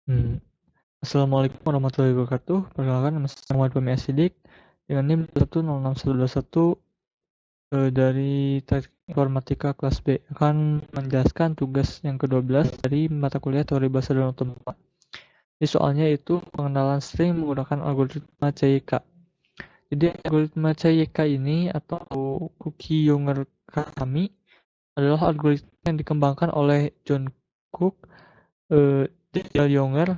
Hmm. Assalamualaikum warahmatullahi wabarakatuh. Perkenalkan nama saya Muhammad Fahmi Ashidik dengan NIM 1061121 dari Teknik Informatika kelas B akan menjelaskan tugas yang ke-12 dari mata kuliah Teori Bahasa dan Otomatika. Di soalnya itu pengenalan string menggunakan algoritma CYK. Jadi algoritma CYK ini atau Cookie-Younger-Kasami adalah algoritma yang dikembangkan oleh John Cook, Dale Younger,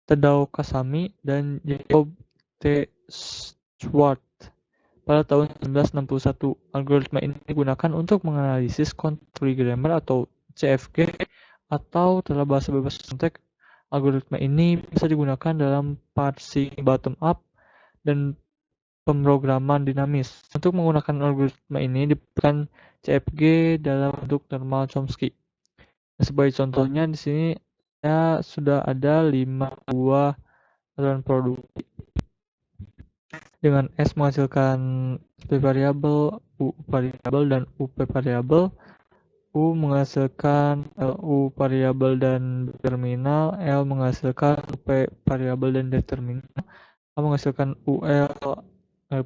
Tadao Kasami, dan Jacob T. Schwartz pada tahun 1961. Algoritma ini digunakan untuk menganalisis Content Free Grammar atau CFG atau dalam bahasa bebas konteks. Algoritma ini bisa digunakan dalam parsing bottom up dan pemrograman dinamis. Untuk menggunakan algoritma ini diperlukan CFG dalam bentuk normal Chomsky. Sebagai contohnya di sini ya sudah ada 5 buah aturan produksi dengan S menghasilkan P variabel, U variabel, dan UP variabel. U menghasilkan LU variabel dan determinal, L menghasilkan UP variabel dan determinal, A menghasilkan UL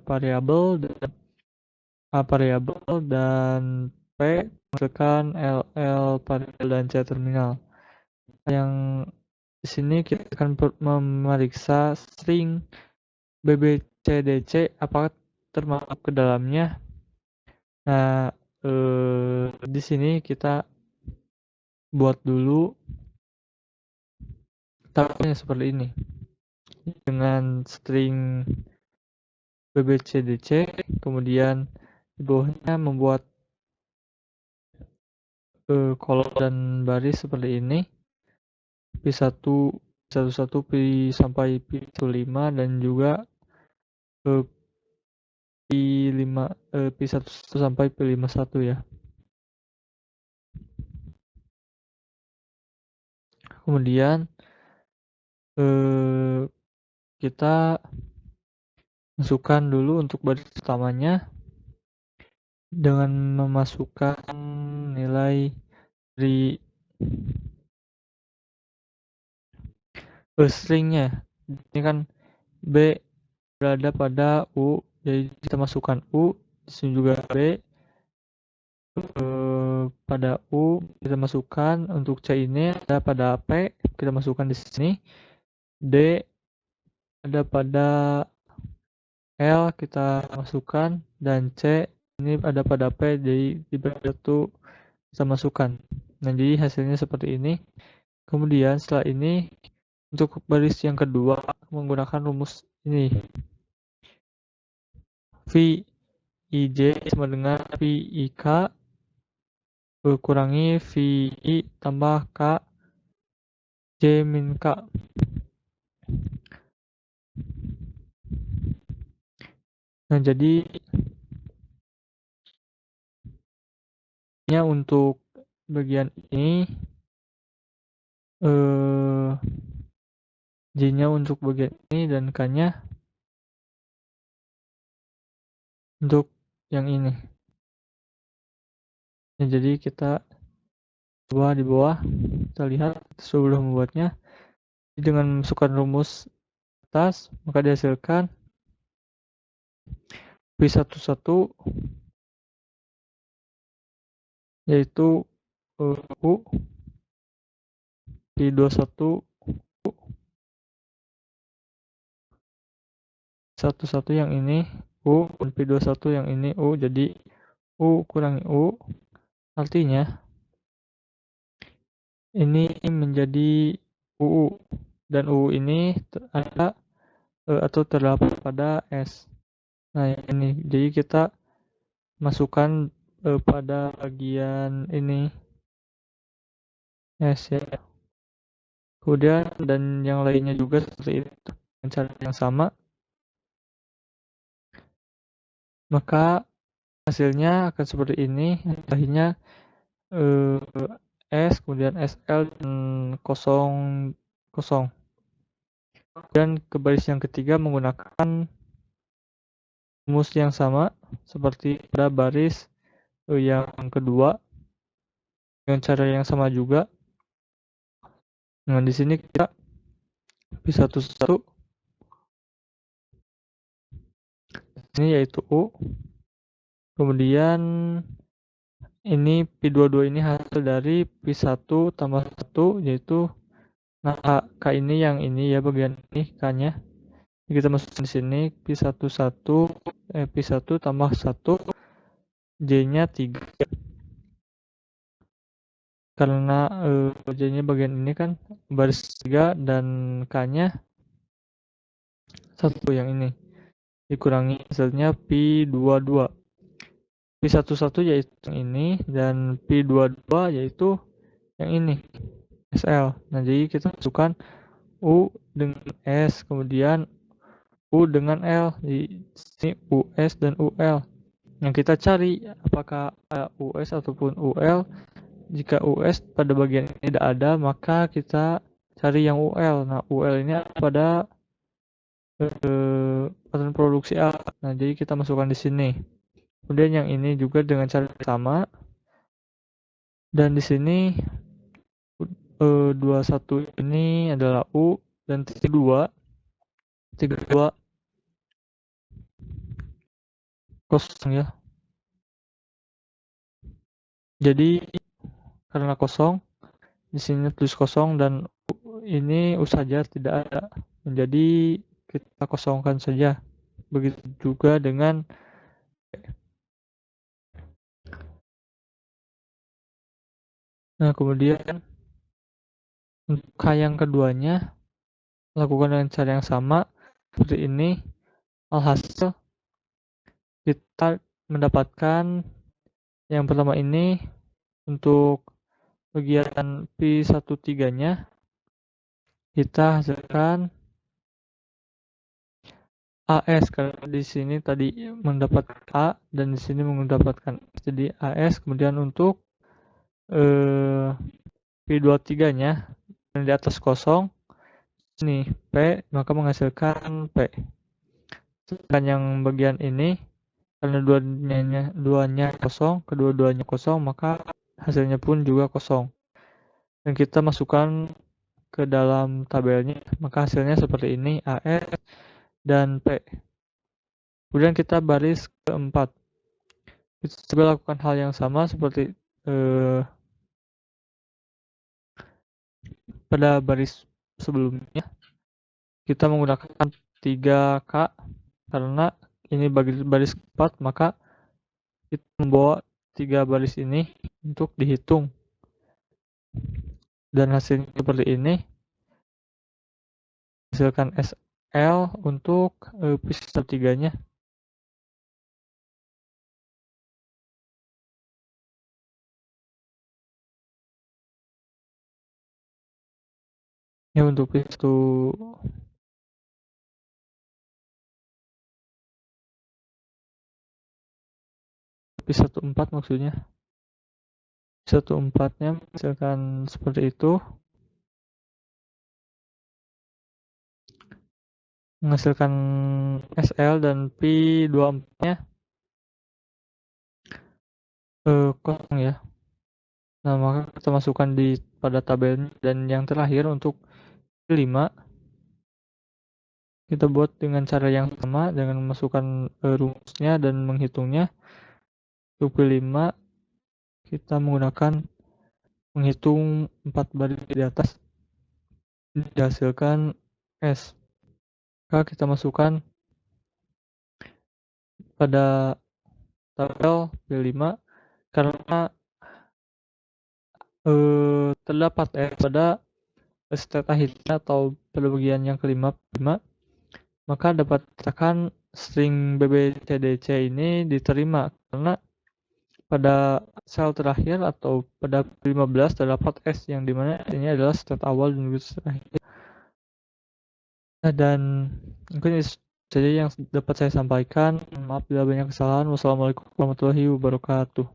variabel dan A variabel, dan P menghasilkan LL variabel dan C terminal. Yang di sini kita akan memeriksa string BBCDC apakah termasuk ke dalamnya. Nah, di sini kita buat dulu tabelnya seperti ini dengan string BBCDC, kemudian di bawahnya membuat kolom dan baris seperti ini, P1 11 P sampai P15 dan juga P5 P1 sampai P51 ya. Kemudian kita masukkan dulu untuk baris pertamanya dengan memasukkan nilai dari stringnya. Ini kan B berada pada U, jadi kita masukkan U. Di sini juga B pada U kita masukkan. Untuk C ini ada pada P, kita masukkan di sini. D ada pada L, kita masukkan, dan C ini ada pada P, jadi di satu kita masukkan. Nah, jadi hasilnya seperti ini. Kemudian setelah ini untuk baris yang kedua menggunakan rumus ini, V IJ sama dengan V IK kurangi V I tambah K J min K. Nah, jadi untuk bagian ini J-nya untuk bagian ini dan K-nya untuk yang ini. Nah, jadi kita coba di bawah, kita lihat sudah membuatnya. Dengan memasukkan rumus atas, maka dihasilkan P11 yaitu U, P21 11 yang ini U, dan P21 yang ini U, jadi U kurangi U, artinya ini menjadi UU, dan UU ini ada atau terdapat pada S. Nah, ini jadi kita masukkan pada bagian ini S ya. Kemudian dan yang lainnya juga seperti itu dengan cara yang sama, maka hasilnya akan seperti ini. Akhirnya S kemudian SL dan 00. Dan ke baris yang ketiga menggunakan rumus yang sama seperti pada baris yang kedua dengan cara yang sama juga. Nah, di sini kita P11 ini yaitu U. Kemudian ini P22 ini hasil dari P1 tambah 1 yaitu nah K ini yang ini ya bagian ini K-nya. Kita masukkan di sini P1 tambah 1 J-nya 3 karena J-nya bagian ini kan baris 3 dan K-nya 1 yang ini dikurangi hasilnya P22. P11 yaitu yang ini dan P22 yaitu yang ini SL. Nah, jadi kita masukkan U dengan S, kemudian U dengan L. Di sini US dan UL. Yang kita cari apakah US ataupun UL. Jika US pada bagian ini tidak ada, maka kita cari yang UL. Nah, UL ini pada pattern produksi A. Nah, jadi kita masukkan di sini. Kemudian yang ini juga dengan cara sama. Dan di sini 21 ini adalah U dan 32 kosong ya. Jadi karena kosong di sini tulis kosong dan ini U saja tidak ada. Jadi kita kosongkan saja. Begitu juga dengan nah kemudian untuk K yang keduanya lakukan dengan cara yang sama seperti ini. Alhasil kita mendapatkan yang pertama ini untuk bagian P13-nya kita hasilkan AS karena di sini tadi mendapat A dan di sini mendapatkan S. Jadi AS. Kemudian untuk P23-nya yang di atas kosong ini P maka menghasilkan P. Sedangkan yang bagian ini karena duanya kosong, kedua-duanya kosong, maka hasilnya pun juga kosong. Dan kita masukkan ke dalam tabelnya, maka hasilnya seperti ini AS dan P. Kemudian kita baris keempat. Kita juga lakukan hal yang sama seperti pada baris sebelumnya. Kita menggunakan 3K karena ini baris keempat, maka kita membawa 3 baris ini untuk dihitung. Dan hasilnya seperti ini. Hasilkan SL untuk pistol 3-nya. Ya untuk pistol P14 maksudnya. P14-nya misalkan seperti itu. Menghasilkan SL dan P24-nya kosong ya. Nah, maka kita masukkan pada tabelnya dan yang terakhir untuk P5 kita buat dengan cara yang sama dengan memasukkan rumusnya dan menghitungnya. Untuk P5 kita menghitung 4 baris di atas dihasilkan S. Maka kita masukkan pada tabel P5 karena terdapat pada state akhirnya atau pada bagian yang kelima, maka dapat dikatakan string bbcdc ini diterima karena pada sel terakhir atau pada 15 terdapat S yang dimana ini adalah state awal dan state akhir. Dan mungkin itu saja yang dapat saya sampaikan. Maaf bila banyak kesalahan. Wassalamualaikum warahmatullahi wabarakatuh.